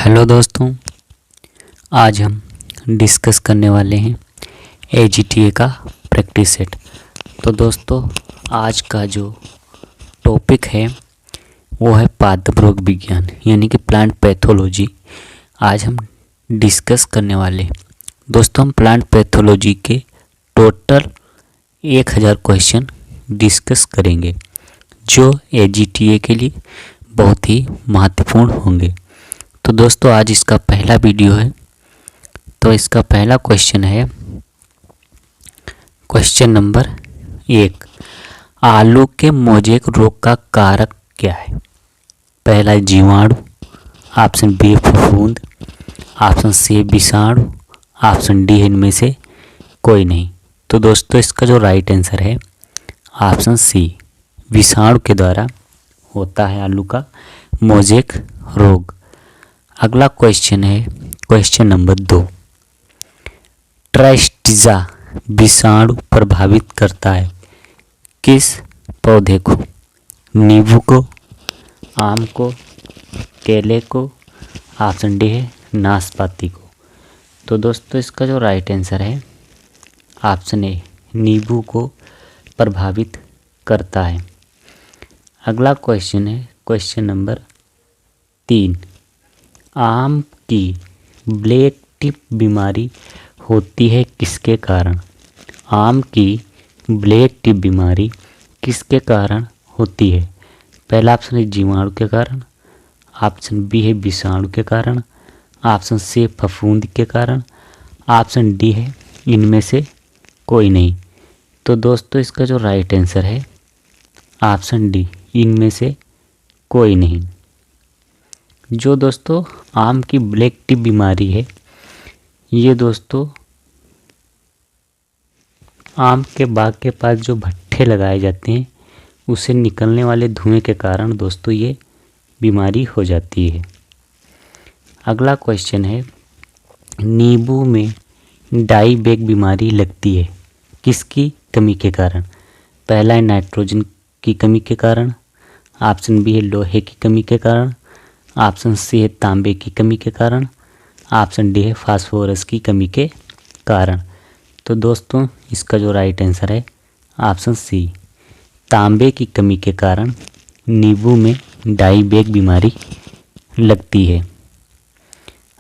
Hello दोस्तों, आज हम डिस्कस करने वाले हैं AGTA का प्रैक्टिस सेट। तो दोस्तों, आज का जो टॉपिक है वो है पादप रोग विज्ञान यानी कि प्लांट पैथोलॉजी। आज हम डिस्कस करने वाले हैं। दोस्तों, हम प्लांट पैथोलॉजी के टोटल 1000 क्वेश्चन डिस्कस करेंगे जो AGTA के लिए बहुत ही महत्वपूर्ण होंगे। तो दोस्तों, आज इसका पहला वीडियो है। तो इसका पहला क्वेश्चन है क्वेश्चन नंबर 1, आलू के मोजेक रोग का कारक क्या है? पहला है जीवाणु, ऑप्शन बी फफूंद, ऑप्शन सी विषाणु, ऑप्शन डी है इनमें से कोई नहीं। तो दोस्तों, इसका जो राइट आंसर है ऑप्शन सी, विषाणु के द्वारा होता है आलू का मोजेक रोग। अगला क्वेश्चन है क्वेश्चन नंबर 2, ट्राइस्टिजा विषाणु प्रभावित करता है किस पौधे को? नींबू को, आम को, केले को, ऑप्शन डी है नाशपाती को। तो दोस्तों, इसका जो राइट आंसर है ऑप्शन ए, नींबू को प्रभावित करता है। अगला क्वेश्चन है क्वेश्चन नंबर 3, आम की ब्लैक टिप बीमारी होती है किसके कारण? आम की ब्लैक टिप बीमारी किसके कारण होती है? पहला ऑप्शन है जीवाणु के कारण, ऑप्शन बी है विषाणु के कारण, ऑप्शन सी फफूंद के कारण, ऑप्शन डी है इनमें से कोई नहीं। तो दोस्तों, इसका जो राइट आंसर है ऑप्शन डी, इनमें से कोई नहीं। जो दोस्तों आम की ब्लैक टिप बीमारी है, ये दोस्तों आम के बाग के पास जो भट्ठे लगाए जाते हैं उससे निकलने वाले धुएं के कारण दोस्तों ये बीमारी हो जाती है। अगला क्वेश्चन है, नींबू में डाई बैग बीमारी लगती है किसकी कमी के कारण? पहला है नाइट्रोजन की कमी के कारण, ऑप्शन बी है लोहे की कमी के कारण, ऑप्शन सी है तांबे की कमी के कारण, ऑप्शन डी है फास्फोरस की कमी के कारण। तो दोस्तों, इसका जो राइट आंसर है ऑप्शन सी, तांबे की कमी के कारण नींबू में डाई बैग बीमारी लगती है।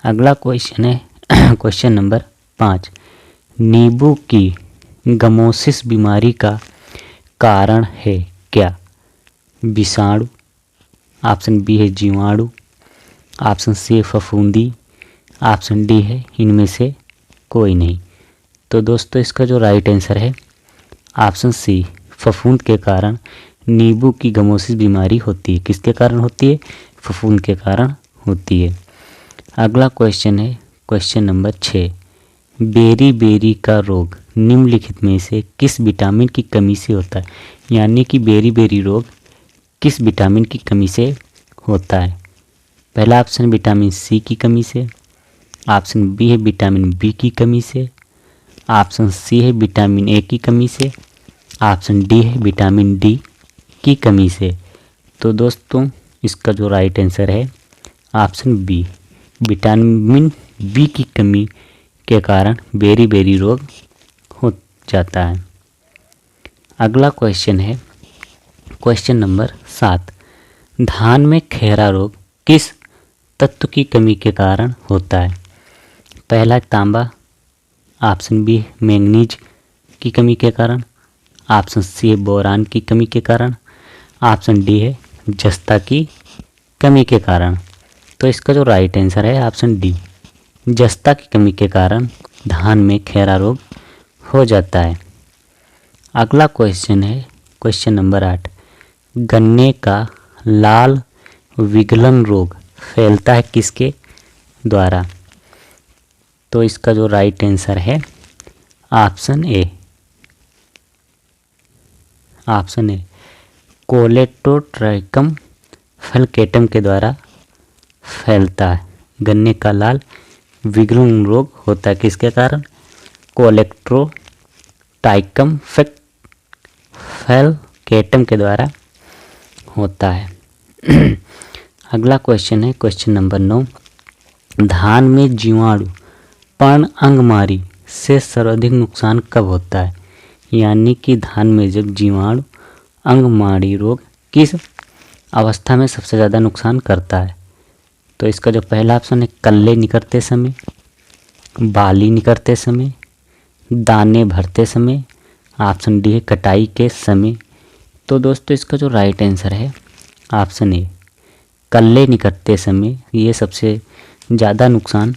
अगला क्वेश्चन है क्वेश्चन नंबर 5, नींबू की गमोसिस बीमारी का कारण है क्या? विषाणु, ऑप्शन बी है जीवाणु, ऑप्शन सी है फफूंदी, ऑप्शन डी है इनमें से कोई नहीं। तो दोस्तों, इसका जो राइट आंसर है ऑप्शन सी, फफूंद के कारण नींबू की गमोसिस बीमारी होती है। किसके कारण होती है? फफूंद के कारण होती है। अगला क्वेश्चन है क्वेश्चन नंबर 6, बेरी बेरी का रोग निम्नलिखित में से किस विटामिन की कमी से होता है? यानी कि बेरी बेरी रोग किस विटामिन की कमी से होता है? पहला ऑप्शन विटामिन सी की कमी से, ऑप्शन बी है विटामिन बी की कमी से, ऑप्शन सी है विटामिन ए की कमी से, ऑप्शन डी है विटामिन डी की कमी से। तो दोस्तों, इसका जो राइट आंसर है ऑप्शन बी, विटामिन बी की कमी के कारण बेरी बेरी रोग हो जाता है। अगला क्वेश्चन है क्वेश्चन नंबर 7, धान में खैरा रोग किस तत्व की कमी के कारण होता है? पहला तांबा, ऑप्शन बी मैंगनीज की कमी के कारण, ऑप्शन सी है बोरान की कमी के कारण, ऑप्शन डी है जस्ता की कमी के कारण। तो इसका जो राइट आंसर है ऑप्शन डी, जस्ता की कमी के कारण धान में खैरा रोग हो जाता है। अगला क्वेश्चन है क्वेश्चन नंबर 8, गन्ने का लाल विगलन रोग फैलता है किसके द्वारा? तो इसका जो राइट आंसर है option A, option A, Colletotrichum falcatum के द्वारा फैलता है। गन्ने का लाल विगलन रोग होता है किसके कारण? कोलेट्रोटाइकम फलकेटम के द्वारा होता है। अगला क्वेश्चन है क्वेश्चन नंबर 9, धान में जीवाणु पर्ण अंगमारी से सर्वाधिक नुकसान कब होता है? यानी कि धान में जब जीवाणु अंगमारी रोग किस अवस्था में सबसे ज़्यादा नुकसान करता है? तो इसका जो पहला ऑप्शन है कल्ले निकलते समय, बाली निकलते समय, दाने भरते समय, ऑप्शन डी है कटाई के समय। तो दोस्तों इसका जो राइट आंसर है ऑप्शन ए कल्ले निकलते समय, ये सबसे ज़्यादा नुकसान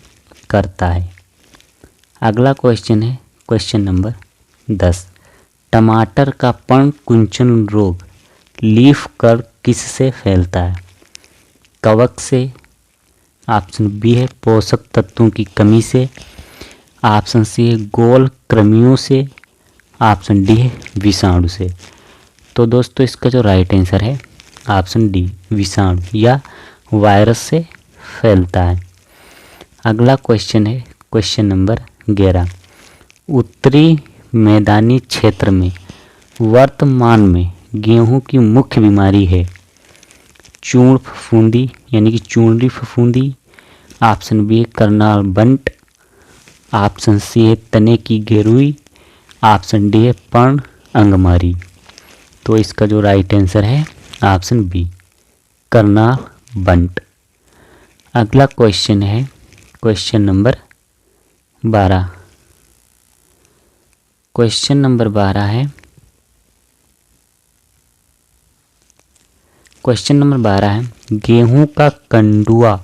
करता है। अगला क्वेश्चन है क्वेश्चन नंबर 10, टमाटर का पर्ण कुंचन रोग लीफ कर्ल किससे फैलता है? कवक से, ऑप्शन बी है पोषक तत्वों की कमी से, ऑप्शन सी है गोल कृमियों से, ऑप्शन डी है विषाणु से। तो दोस्तों इसका जो राइट आंसर है ऑप्शन डी विषाणु या वायरस से फैलता है। अगला क्वेश्चन है क्वेश्चन नंबर 11, उत्तरी मैदानी क्षेत्र में वर्तमान में गेहूं की मुख्य बीमारी है चूर्ण फफूंदी यानी कि चूर्णी फफूंदी, ऑप्शन बी है करनाल बंट, ऑप्शन सी है तने की गेरुई, ऑप्शन डी है पर्ण अंगमारी। तो इसका जो राइट आंसर है ऑप्शन बी करनाल बंट। अगला क्वेश्चन है क्वेश्चन नंबर 12। क्वेश्चन नंबर 12 है क्वेश्चन नंबर 12 है गेहूं का कंडुआ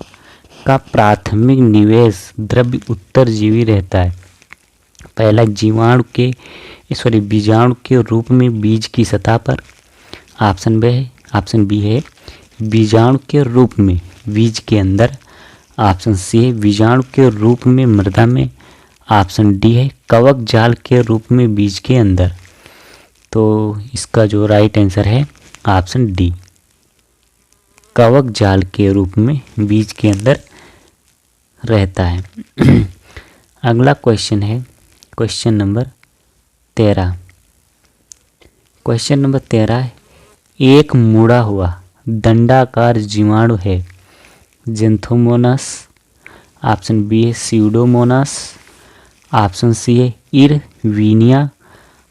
का प्राथमिक निवेश द्रव्य उत्तरजीवी रहता है। पहला बीजाणु के रूप में बीज की सतह पर, ऑप्शन बी है बीजाणु के रूप में बीज के अंदर, ऑप्शन सी है बीजाणु के रूप में मृदा में, ऑप्शन डी है कवक जाल के रूप में बीज के अंदर। तो इसका जो राइट आंसर है ऑप्शन डी कवक जाल के रूप में बीज के अंदर रहता है। अगला क्वेश्चन है क्वेश्चन नंबर 13। क्वेश्चन नंबर 13 है एक मुड़ा हुआ दंडाकार जीवाणु है जेंथोमोनास, ऑप्शन बी है स्यूडोमोनास, ऑप्शन सी है इरविनिया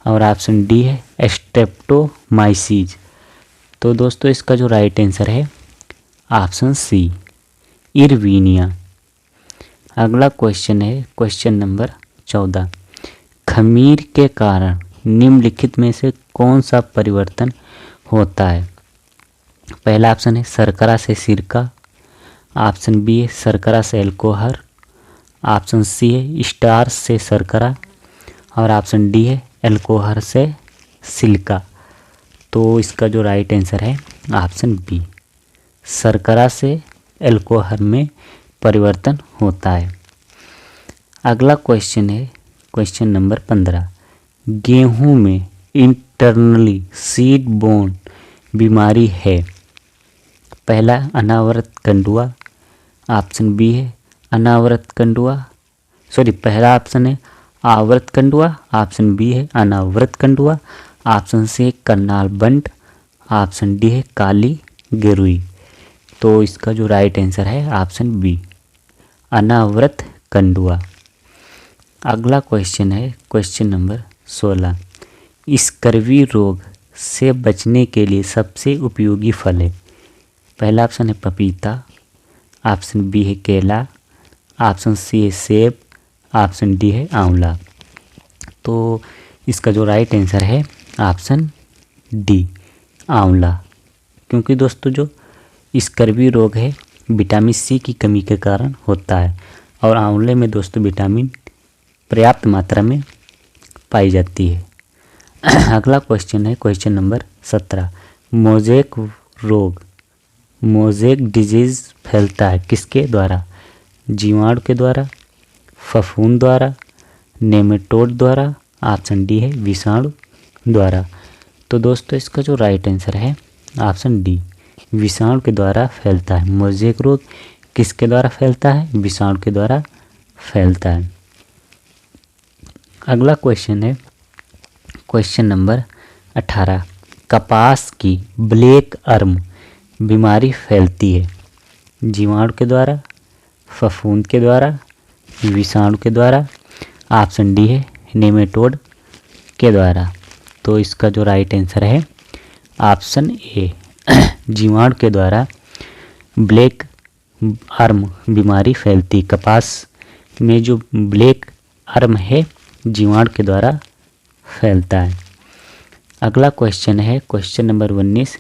और ऑप्शन डी है स्ट्रेप्टोमाइसीज। तो दोस्तों इसका जो राइट आंसर है ऑप्शन सी इरविनिया। अगला क्वेश्चन है क्वेश्चन नंबर 14, खमीर के कारण निम्नलिखित में से कौन सा परिवर्तन होता है? पहला ऑप्शन है शर्करा से सिरका, ऑप्शन बी है शर्करा से अल्कोहल, ऑप्शन सी है स्टार्च से शर्करा और ऑप्शन डी है अल्कोहल से सिलिका। तो इसका जो राइट आंसर है ऑप्शन बी शर्करा से अल्कोहल में परिवर्तन होता है। अगला क्वेश्चन है क्वेश्चन नंबर 15, गेहूं में इंटरनली सीड बोर्न बीमारी है। पहला अनावृत कंडुआ, ऑप्शन बी है अनावृत कंडुआ, पहला ऑप्शन है आवृत कंडुआ, ऑप्शन बी है अनावृत कंडुआ, ऑप्शन सी है करनाल बंट, ऑप्शन डी है काली गेरुई। तो इसका जो राइट आंसर है ऑप्शन बी अनावृत कंडुआ। अगला क्वेश्चन है क्वेश्चन नंबर 16, स्कर्वी रोग से बचने के लिए सबसे उपयोगी फल है। पहला ऑप्शन है पपीता, ऑप्शन बी है केला, ऑप्शन सी है सेब, ऑप्शन डी है आंवला। तो इसका जो राइट आंसर है ऑप्शन डी आंवला, क्योंकि दोस्तों जो स्कर्वी रोग है विटामिन सी की कमी के कारण होता है और आंवले में दोस्तों विटामिन पर्याप्त मात्रा में पाई जाती है। अगला क्वेश्चन है क्वेश्चन नंबर 17, मोज़ेक रोग मोज़ेक डिजीज़ फैलता है किसके द्वारा? जीवाणु के द्वारा, फफूंद द्वारा, नेमेटोड द्वारा, ऑप्शन डी है विषाणु द्वारा। तो दोस्तों इसका जो राइट आंसर है ऑप्शन डी विषाणु के द्वारा फैलता है। मोज़ेक रोग किसके द्वारा फैलता है? विषाणु के द्वारा फैलता है। अगला क्वेश्चन है क्वेश्चन नंबर 18, कपास की ब्लैक अर्म बीमारी फैलती है जीवाणु के द्वारा, फफूंद के द्वारा, विषाणु के द्वारा। ऑप्शन डी है नेमेटोड के द्वारा। तो इसका जो राइट आंसर है ऑप्शन ए जीवाणु के द्वारा ब्लैक अर्म बीमारी फैलती। कपास में जो ब्लैक अर्म है जीवाणु के द्वारा फैलता है। अगला क्वेश्चन है क्वेश्चन नंबर 19।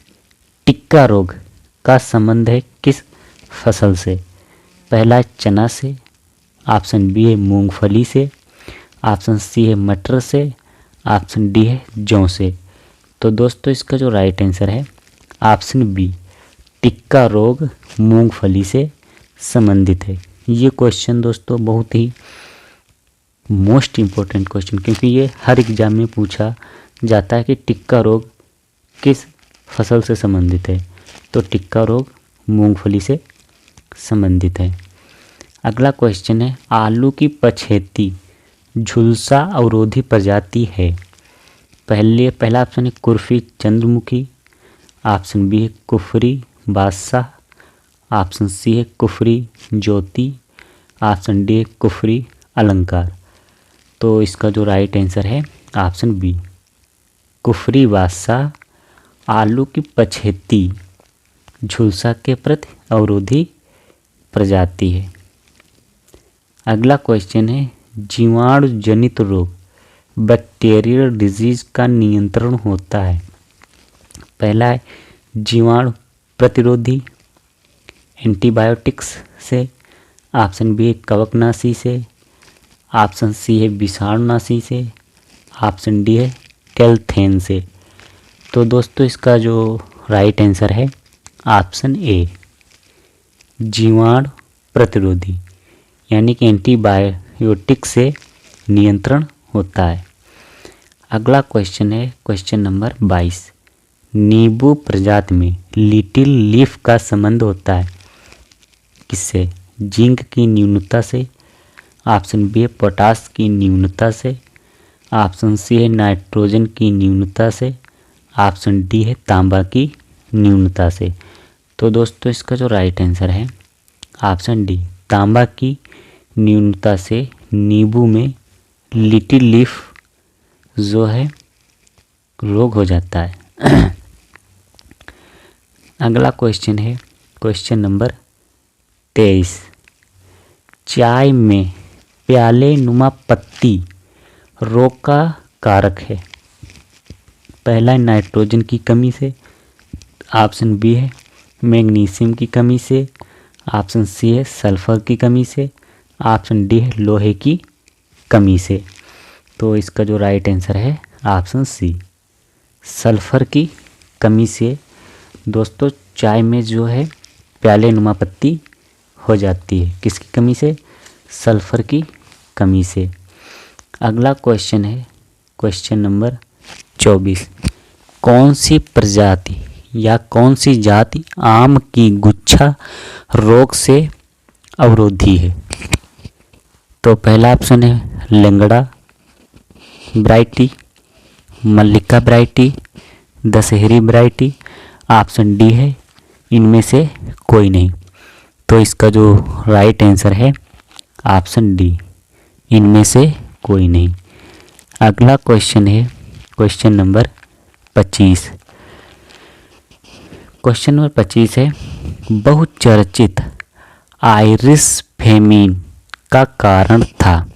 टिक्का रोग का संबंध है किस फसल से? पहला चना से, ऑप्शन बी है मूंगफली से, ऑप्शन सी है मटर से, ऑप्शन डी है जौ से। तो दोस्तों इसका जो राइट आंसर है ऑप्शन बी टिक्का रोग मूंगफली से संबंधित है। ये क्वेश्चन दोस्तों बहुत ही मोस्ट इम्पोर्टेंट क्वेश्चन, क्योंकि ये हर एग्जाम में पूछा जाता है कि टिक्का रोग किस फसल से संबंधित है। तो टिक्का रोग मूंगफली से संबंधित है। अगला क्वेश्चन है आलू की पछेती झुलसा अवरोधी प्रजाति है। पहला ऑप्शन है कुर्फी चंद्रमुखी, ऑप्शन बी है कुफरी बादशाह, ऑप्शन सी है कुफरी ज्योति, ऑप्शन डी है कुफरी अलंकार। तो इसका जो राइट आंसर है ऑप्शन बी कुफरी बादशाह आलू की पछेती झुलसा के प्रति अवरोधी प्रजाति है। अगला क्वेश्चन है जीवाणु जनित रोग बैक्टीरियल डिजीज का नियंत्रण होता है। पहला है जीवाणु प्रतिरोधी एंटीबायोटिक्स से, ऑप्शन बी है कवकनाशी से, ऑप्शन सी है विषाणुनाशी से, ऑप्शन डी है कैल्थेन से। तो दोस्तों इसका जो राइट आंसर है ऑप्शन ए जीवाणु प्रतिरोधी यानी कि एंटीबायोटिक से नियंत्रण होता है। अगला क्वेश्चन है क्वेश्चन नंबर 22। नींबू प्रजाति में लिटिल लीफ का संबंध होता है किससे? जिंक की न्यूनता से, ऑप्शन बी है पोटास की न्यूनता से, ऑप्शन सी है नाइट्रोजन की न्यूनता से, ऑप्शन डी है तांबा की न्यूनता से। तो दोस्तों इसका जो राइट आंसर है ऑप्शन डी तांबा की न्यूनता से नींबू में लिटिल लीफ जो है रोग हो जाता है। अगला क्वेश्चन है क्वेश्चन नंबर 23। चाय में प्याले नुमा पत्ती रोग का कारक है। पहला है नाइट्रोजन की कमी से, ऑप्शन बी है मैग्नीशियम की कमी से, ऑप्शन सी है सल्फर की कमी से, ऑप्शन डी है लोहे की कमी से। तो इसका जो राइट आंसर है ऑप्शन सी सल्फर की कमी से दोस्तों चाय में जो है प्याले नुमा पत्ती हो जाती है। किसकी कमी से? सल्फर की कमी से। अगला क्वेश्चन है क्वेश्चन नंबर 24। कौन सी प्रजाति या कौन सी जाति आम की गुच्छा रोग से अवरोधी है? तो पहला ऑप्शन है Langra variety, Mallika variety, Dasheri variety, option D है इनमें से कोई नहीं। तो इसका जो राइट आंसर है ऑप्शन डी इनमें से कोई नहीं। अगला क्वेश्चन है क्वेश्चन नंबर 25। क्वेश्चन नंबर 25 है बहुचर्चित आइरिस फेमिन का कारण था।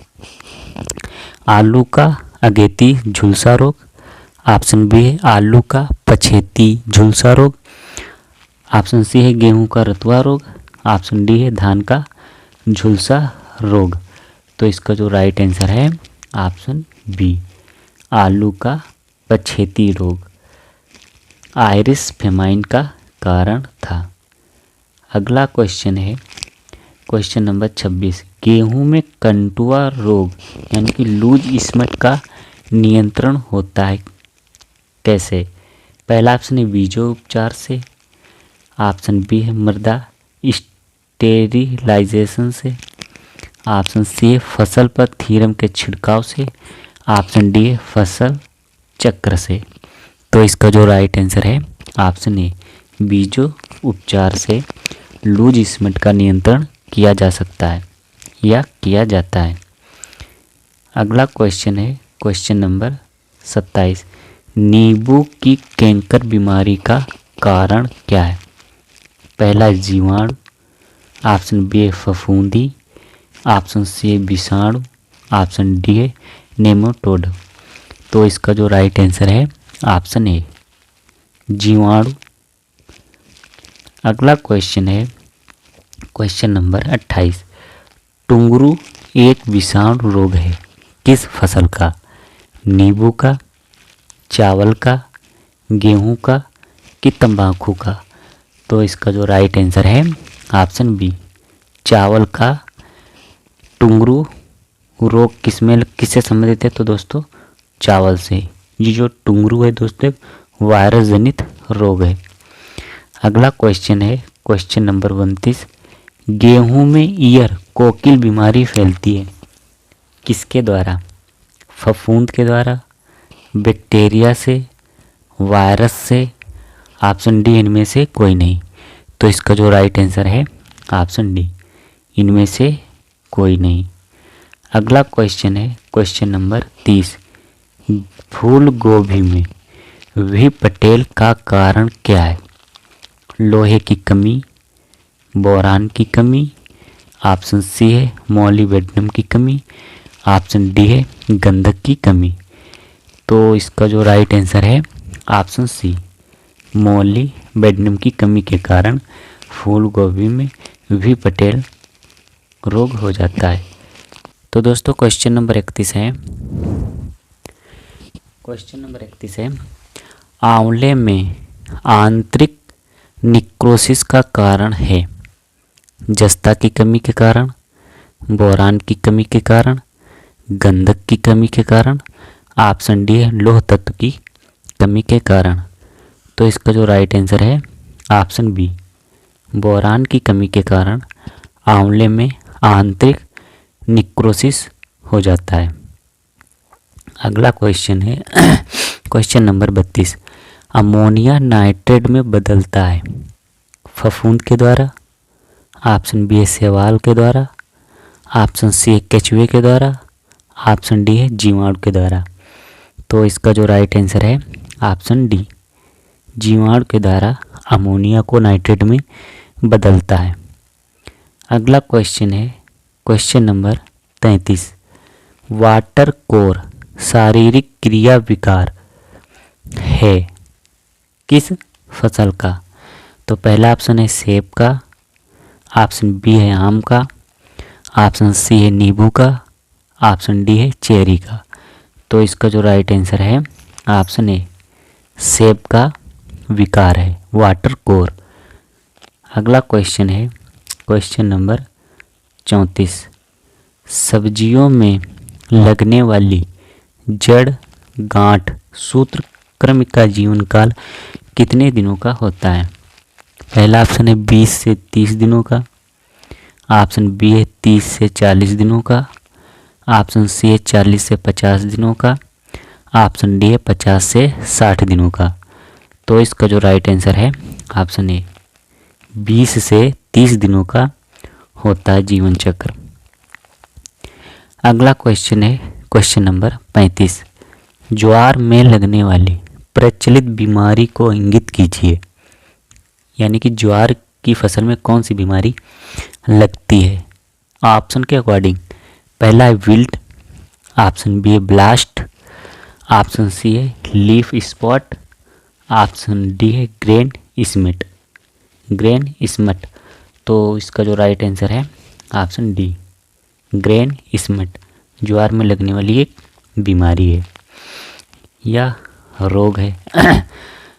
आलू का अगेती झुलसा रोग, ऑप्शन बी है आलू का पछेती झुलसा रोग, ऑप्शन सी है गेहूं का रतुआ रोग, ऑप्शन डी है धान का झुलसा रोग। तो इसका जो राइट आंसर है ऑप्शन बी आलू का पछेती रोग आइरिस फेमाइन का कारण था। अगला क्वेश्चन है क्वेश्चन नंबर 26। गेहूं में कंटुआ रोग यानी कि लूज स्मट का नियंत्रण होता है कैसे? पहला ऑप्शन है बीजोपचार से, ऑप्शन बी है मृदा स्टेरिलाइजेशन से, ऑप्शन सी है फसल पर थीरम के छिड़काव से, ऑप्शन डी है फसल चक्र से। तो इसका जो राइट आंसर है ऑप्शन ए बीजो उपचार से लूज स्मट का नियंत्रण किया जा सकता है या किया जाता है। अगला क्वेश्चन है क्वेश्चन नंबर 27। नींबू की कैंकर बीमारी का कारण क्या है? पहला है जीवाणु, ऑप्शन बी है फफूंदी, ऑप्शन सी है विषाणु, ऑप्शन डी है नेमाटोड। तो इसका जो राइट आंसर है ऑप्शन ए जीवाणु। अगला क्वेश्चन है क्वेश्चन नंबर 28। टुंगरू एक विषाणु रोग है किस फसल का? नींबू का, चावल का, गेहूं का कि तंबाकू का? तो इसका जो राइट आंसर है ऑप्शन बी चावल का। टुंगरू रोग किससे संबंधित है? तो दोस्तों चावल से। ये जो टुंगरू है दोस्तों वायरस जनित रोग है। अगला क्वेश्चन है क्वेश्चन नंबर 29। गेहूं में ईयर कोकिल बीमारी फैलती है किसके द्वारा? फफूंद के द्वारा, बैक्टीरिया से, वायरस से, ऑप्शन डी इनमें से कोई नहीं। तो इसका जो राइट आंसर है ऑप्शन डी इनमें से कोई नहीं। अगला क्वेश्चन है क्वेश्चन नंबर 30। फूल गोभी में वी पटेल का कारण क्या है? लोहे की कमी, बोरान की कमी, ऑप्शन सी है मॉलिब्डेनम की कमी, ऑप्शन डी है गंधक की कमी। तो इसका जो राइट आंसर है ऑप्शन सी मॉलिब्डेनम की कमी के कारण फूल गोभी में वी पटेल रोग हो जाता है। तो दोस्तों क्वेश्चन नंबर 31 है क्वेश्चन नंबर 31 है आंवले में आंतरिक निक्रोसिस का कारण है जस्ता की कमी के कारण, बोरान की कमी के कारण, गंधक की कमी के कारण, ऑप्शन डी है लौह तत्व की कमी के कारण। तो इसका जो राइट आंसर है ऑप्शन बी बोरान की कमी के कारण आंवले में आंतरिक निक्रोसिस हो जाता है। अगला क्वेश्चन है क्वेश्चन नंबर 32। अमोनिया नाइट्रेट में बदलता है फफूंद के द्वारा, ऑप्शन बी है शैवाल के द्वारा, ऑप्शन सी है केचुए के द्वारा, ऑप्शन डी है जीवाणु के द्वारा। तो इसका जो राइट आंसर है ऑप्शन डी जीवाणु के द्वारा अमोनिया को नाइट्रेट में बदलता है। अगला क्वेश्चन है क्वेश्चन नंबर 33। वाटर कोर शारीरिक क्रिया विकार है किस फसल का? तो पहला ऑप्शन है सेब का, ऑप्शन बी है आम का, ऑप्शन सी है नींबू का, ऑप्शन डी है चेरी का। तो इसका जो राइट आंसर है ऑप्शन ए सेब का विकार है वाटर कोर। अगला क्वेश्चन है क्वेश्चन नंबर 34। सब्जियों में लगने वाली जड़ गांठ सूत्रकृमि का जीवन काल कितने दिनों का होता है? पहला ऑप्शन है 20 से 30 दिनों का, ऑप्शन बी है 30 से 40 दिनों का, ऑप्शन सी है 40 से 50 दिनों का, ऑप्शन डी है 50 से 60 दिनों का। तो इसका जो राइट आंसर है ऑप्शन ए 20 से 30 दिनों का होता है जीवन चक्र। अगला क्वेश्चन है क्वेश्चन नंबर 35। ज्वार में लगने वाली प्रचलित बीमारी को इंगित कीजिए। यानी कि ज्वार की फसल में कौन सी बीमारी लगती है? ऑप्शन के अकॉर्डिंग पहला है विल्ट, ऑप्शन बी है ब्लास्ट, ऑप्शन सी है लीफ स्पॉट, ऑप्शन डी है ग्रेन स्मट। तो इसका जो राइट आंसर है ऑप्शन डी ग्रेन स्मट ज्वार में लगने वाली एक बीमारी है या रोग है।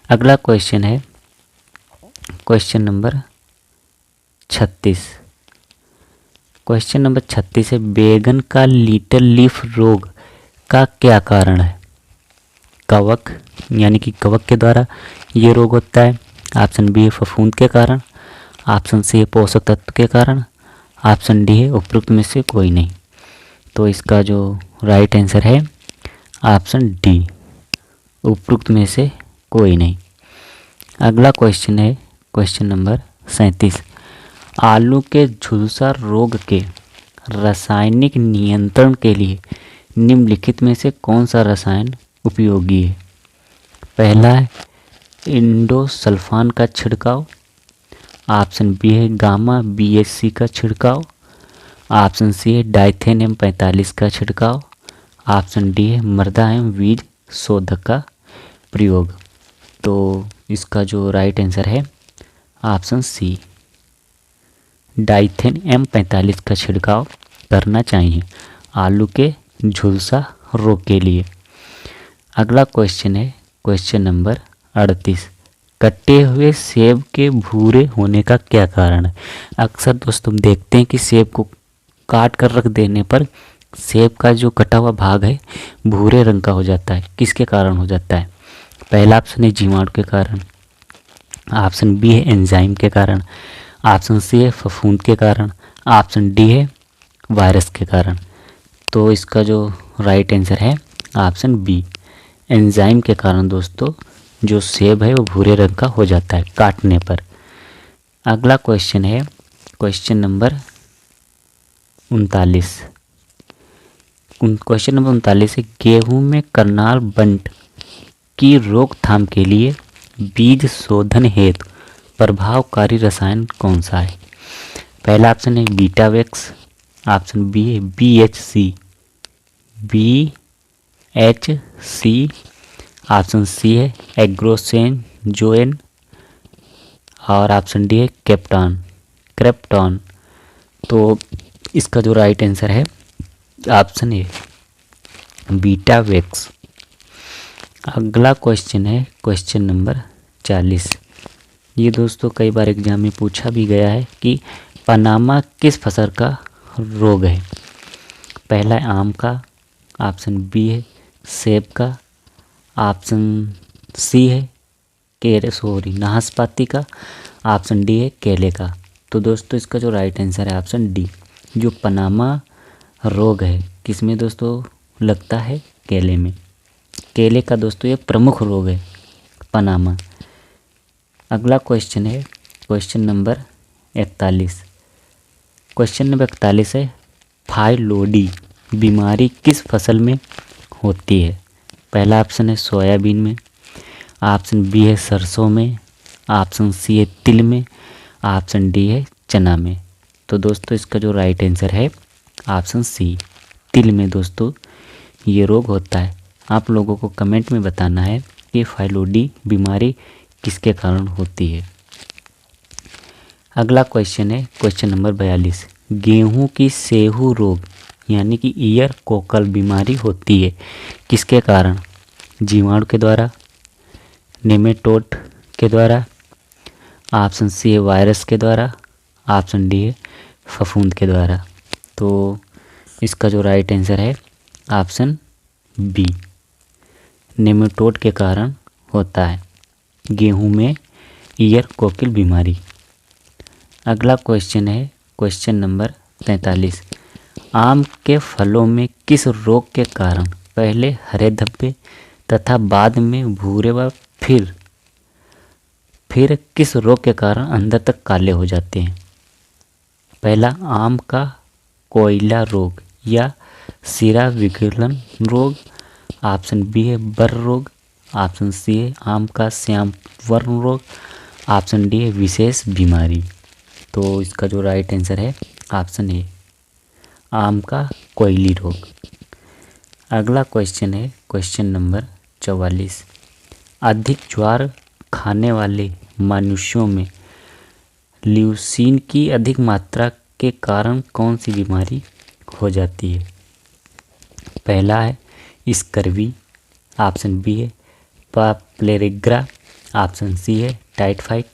अगला क्वेश्चन है क्वेश्चन नंबर 36। क्वेश्चन नंबर 36 है बैगन का लिटिल लीफ रोग का क्या कारण है? कवक यानी कि कवक के द्वारा ये रोग होता है, ऑप्शन बी है फफूंद के कारण, ऑप्शन सी है पोषक तत्व के कारण, ऑप्शन डी है उपरोक्त में से कोई नहीं। तो इसका जो राइट आंसर है ऑप्शन डी उपरोक्त में से कोई नहीं। अगला क्वेश्चन है क्वेश्चन नंबर 37। आलू के झुलसा रोग के रासायनिक नियंत्रण के लिए निम्नलिखित में से कौन सा रसायन उपयोगी है? पहला है इंडोसल्फान का छिड़काव, ऑप्शन बी है गामा बीएससी का छिड़काव, ऑप्शन सी है डाइथेन M45 का छिड़काव, ऑप्शन डी है मृदा एवं बीज शोधक का प्रयोग। तो इसका जो राइट आंसर है ऑप्शन सी, डाइथेन M45 का छिड़काव करना चाहिए आलू के झुलसा रोग के लिए। अगला क्वेश्चन है क्वेश्चन नंबर 38। कटे हुए सेब के भूरे होने का क्या कारण है? अक्सर दोस्तों देखते हैं कि सेब को काट कर रख देने पर सेब का जो कटा हुआ भाग है भूरे रंग का हो जाता है। किसके कारण हो जाता है? पहला ऑप्शन है जीवाणु के कारण, ऑप्शन बी है एंजाइम के कारण, ऑप्शन सी है फफूंद के कारण, ऑप्शन डी है वायरस के कारण। तो इसका जो राइट आंसर है ऑप्शन बी, एंजाइम के कारण दोस्तों जो सेब है वो भूरे रंग का हो जाता है काटने पर। अगला क्वेश्चन है क्वेश्चन नंबर 39। क्वेश्चन नंबर 39 है गेहूं में करनाल बंट की रोकथाम के लिए बीज शोधन हेतु प्रभावकारी रसायन कौन सा है? पहला ऑप्शन है बीटावेक्स, ऑप्शन बी है BHC, ऑप्शन सी है एग्रोसेन जोएन और ऑप्शन डी है क्रेप्टॉन। तो इसका जो राइट आंसर है ऑप्शन ए, बीटावेक्स। अगला क्वेश्चन है क्वेश्चन नंबर 40। ये दोस्तों कई बार एग्जाम में पूछा भी गया है कि पनामा किस फसल का रोग है? पहला है आम का, ऑप्शन बी है सेब का, ऑप्शन सी है नाशपाती का, ऑप्शन डी है केले का। तो दोस्तों इसका जो राइट आंसर है ऑप्शन डी, जो पनामा रोग है किसमें दोस्तों लगता है? केले में। केले का दोस्तों ये प्रमुख रोग है पनामा। अगला क्वेश्चन है क्वेश्चन नंबर 41। क्वेश्चन नंबर 41 है फाइलोडी बीमारी किस फसल में होती है? पहला ऑप्शन है सोयाबीन में, ऑप्शन बी है सरसों में, ऑप्शन सी है तिल में, ऑप्शन डी है चना में। तो दोस्तों इसका जो राइट आंसर है ऑप्शन सी, तिल में दोस्तों ये रोग होता है। आप लोगों को कमेंट में बताना है कि फाइलोडी बीमारी किसके कारण होती है। अगला क्वेश्चन है क्वेश्चन नंबर 42। गेहूं की सेहू रोग यानी कि ईयर कोकल बीमारी होती है किसके कारण? जीवाणु के द्वारा, नेमेटोड के द्वारा, ऑप्शन सी है वायरस के द्वारा, ऑप्शन डी है फफूंद के द्वारा। तो इसका जो राइट आंसर है ऑप्शन बी, नेमेटोड के कारण होता है गेहूं में ईयर कोकिल बीमारी। अगला क्वेश्चन है क्वेश्चन नंबर 43। आम के फलों में किस रोग के कारण पहले हरे धब्बे तथा बाद में भूरे व फिर किस रोग के कारण अंदर तक काले हो जाते हैं? पहला आम का कोयला रोग या सिरा विगलन रोग, ऑप्शन बी है बर रोग, ऑप्शन सी है आम का श्याम वर्ण रोग, ऑप्शन डी है विशेष बीमारी। तो इसका जो राइट आंसर है ऑप्शन ए, आम का कोयली रोग। अगला क्वेश्चन है क्वेश्चन नंबर 44। अधिक ज्वार खाने वाले मनुष्यों में ल्यूसीन की अधिक मात्रा के कारण कौन सी बीमारी हो जाती है? पहला है स्कर्वी, ऑप्शन बी है पाप्लेरिग्रा, ऑप्शन सी है टाइफाइड,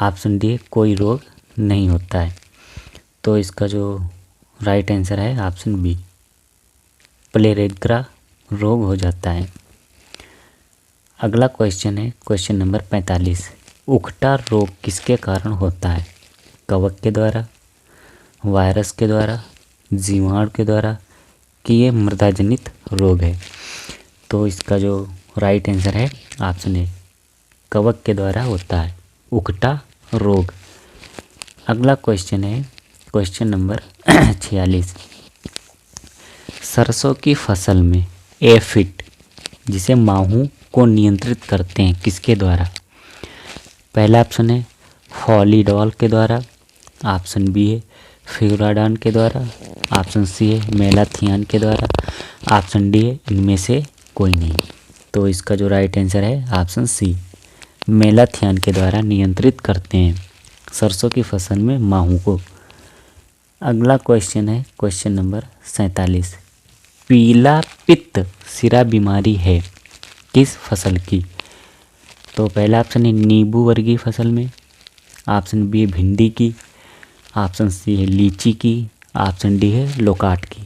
ऑप्शन डी है कोई रोग नहीं होता है। तो इसका जो राइट आंसर है ऑप्शन बी, प्लेरिग्रा रोग हो जाता है। अगला क्वेश्चन है क्वेश्चन नंबर 45। उकटा रोग किसके कारण होता है? कवक के द्वारा, वायरस के द्वारा, जीवाणु के द्वारा कि ये मृदाजनित रोग है? तो इसका जो राइट आंसर है ऑप्शन ए, कवक के द्वारा होता है उकटा रोग। अगला क्वेश्चन है क्वेश्चन नंबर 46। सरसों की फसल में एफिड जिसे माहू को नियंत्रित करते हैं किसके द्वारा? पहला ऑप्शन है फॉलीडॉल के द्वारा, ऑप्शन बी है फ्यूराडान के द्वारा, ऑप्शन सी है मेलाथियान के द्वारा, ऑप्शन डी है इनमें से कोई नहीं। तो इसका जो राइट आंसर है ऑप्शन सी, मेलाथियान के द्वारा नियंत्रित करते हैं सरसों की फसल में माहू को। अगला क्वेश्चन है क्वेश्चन नंबर 47। पीला पित्त सिरा बीमारी है किस फसल की? तो पहला ऑप्शन है नींबू वर्गीय फसल में, ऑप्शन बी है भिंडी की, ऑप्शन सी है लीची की, ऑप्शन डी है लोकाट की।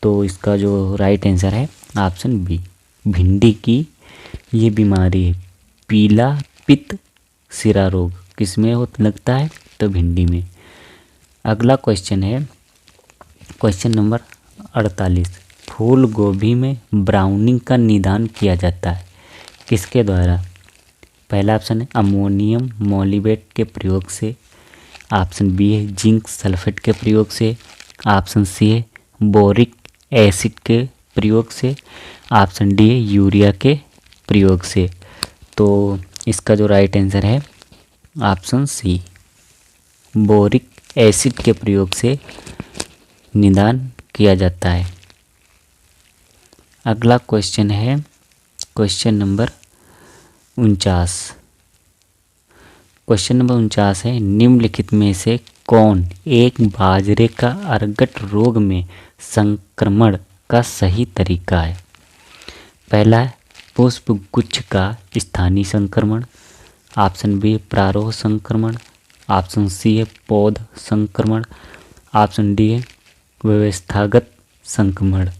तो इसका जो राइट आंसर है ऑप्शन बी, भिंडी की ये बीमारी है पीला पित्त सिरा रोग किस में हो लगता है? तो भिंडी में। अगला क्वेश्चन है क्वेश्चन नंबर 48। फूल गोभी में ब्राउनिंग का निदान किया जाता है किसके द्वारा? पहला ऑप्शन है अमोनियम मॉलिबेट के प्रयोग से, ऑप्शन बी है जिंक सल्फेट के प्रयोग से, ऑप्शन सी है बोरिक एसिड के प्रयोग से, ऑप्शन डी है यूरिया के प्रयोग से। तो इसका जो राइट आंसर है ऑप्शन सी, बोरिक एसिड के प्रयोग से निदान किया जाता है। अगला क्वेश्चन है क्वेश्चन नंबर 49। क्वेश्चन नंबर 49 है निम्नलिखित में से कौन एक बाजरे का अर्गट रोग में संक्रमण का सही तरीका है? पहला है पुष्प गुच्छ का स्थानीय संक्रमण, ऑप्शन बी प्रारोह संक्रमण, ऑप्शन सी है पौध संक्रमण, ऑप्शन डी है व्यवस्थागत संक्रमण।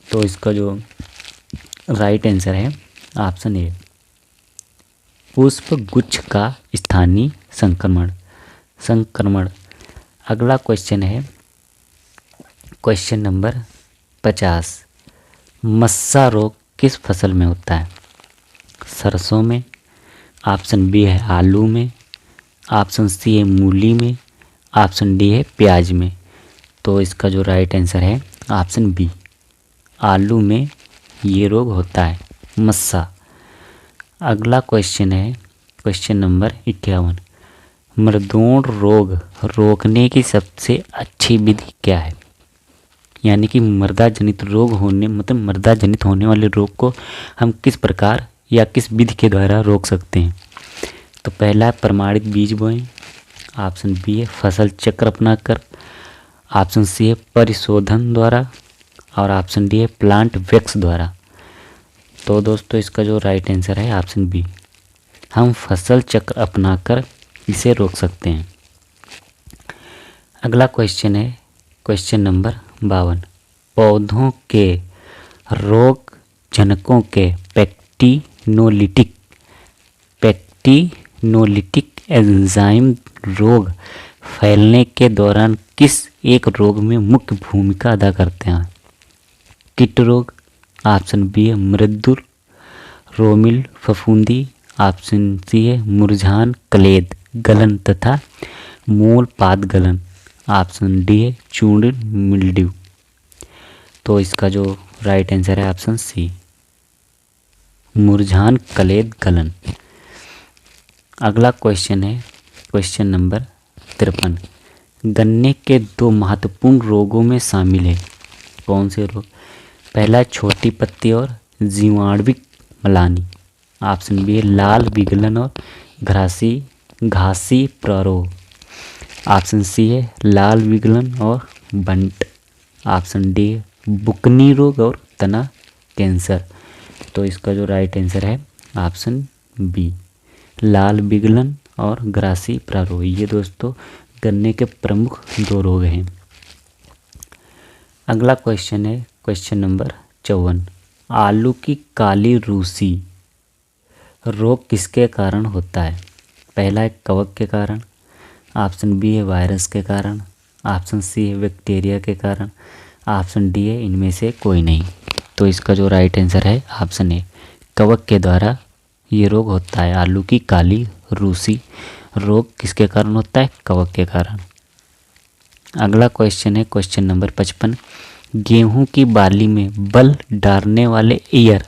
तो इसका जो राइट आंसर है ऑप्शन ए, पुष्प गुच्छ का स्थानीय संक्रमण। अगला क्वेश्चन है क्वेश्चन नंबर 50। मस्सा रोग किस फसल में होता है? सरसों में, ऑप्शन बी है आलू में, ऑप्शन सी है मूली में, ऑप्शन डी है प्याज में। तो इसका जो राइट आंसर है ऑप्शन बी, आलू में ये रोग होता है मस्सा। अगला क्वेश्चन है क्वेश्चन नंबर 51। मृदोण रोग रोकने की सबसे अच्छी विधि क्या है? यानी कि मृदा जनित रोग होने मतलब मृदा जनित होने वाले रोग को हम किस प्रकार या किस विधि के द्वारा रोक सकते हैं? तो पहला प्रमाणित बीज बोएं, ऑप्शन बी है फसल चक्र अपनाकर, ऑप्शन सी है परिशोधन द्वारा और ऑप्शन डी है प्लांट वैक्स द्वारा। तो दोस्तों इसका जो राइट आंसर है ऑप्शन बी, हम फसल चक्र अपनाकर इसे रोक सकते हैं। अगला क्वेश्चन है क्वेश्चन नंबर 52। पौधों के रोग जनकों के पैक्टिनोलिटिक एंजाइम रोग फैलने के दौरान किस एक रोग में मुख्य भूमिका अदा करते हैं? कीट रोग, ऑप्शन बी है मृदुल रोमिल फफूंदी, ऑप्शन सी है मुरझान क्लेद गलन तथा मूल पात गलन, ऑप्शन डी है चूर्ण मिल्ड्यू। तो इसका जो राइट आंसर है ऑप्शन सी, मुरझान क्लेद गलन। अगला क्वेश्चन है क्वेश्चन नंबर 53। गन्ने के 2 महत्वपूर्ण रोगों में शामिल है कौन से रोग? पहला छोटी पत्ती और जीवाणुविक मलानी, ऑप्शन बी है लाल विगलन और घासी प्रारोह, ऑप्शन सी है लाल विगलन और बंट, ऑप्शन डी है बुकनी रोग और तना कैंसर। तो इसका जो राइट आंसर है ऑप्शन बी, लाल विगलन और घासी प्रारोह। ये दोस्तों गन्ने के प्रमुख 2 रोग हैं। अगला क्वेश्चन है क्वेश्चन नंबर 54। आलू की काली रूसी रोग किसके कारण होता है? पहला है कवक के कारण, ऑप्शन बी है वायरस के कारण, ऑप्शन सी है बैक्टीरिया के कारण, ऑप्शन डी है इनमें से कोई नहीं। तो इसका जो राइट आंसर है ऑप्शन ए, कवक के द्वारा ये रोग होता है आलू की काली रूसी रोग किसके कारण होता है? कवक के कारण। अगला क्वेश्चन है क्वेश्चन नंबर 55। गेहूं की बाली में बल डालने वाले ईयर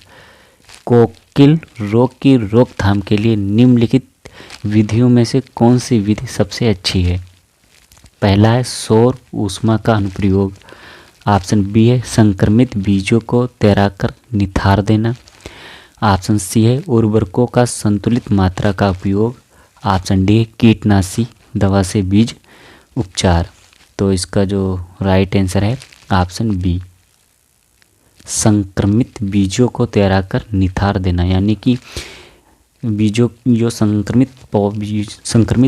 कोकिल रोग की रोकथाम के लिए निम्नलिखित विधियों में से कौन सी विधि सबसे अच्छी है? पहला है सौर ऊष्मा का अनुप्रयोग। ऑप्शन बी है संक्रमित बीजों को तैराकर निथार देना। ऑप्शन सी है उर्वरकों का संतुलित मात्रा का उपयोग। ऑप्शन डी है कीटनाशी दवा से बीज उपचार। तो इसका जो राइट आंसर है ऑप्शन बी, संक्रमित बीजों को तैराकर निथार देना, यानी कि बीजों जो संक्रमित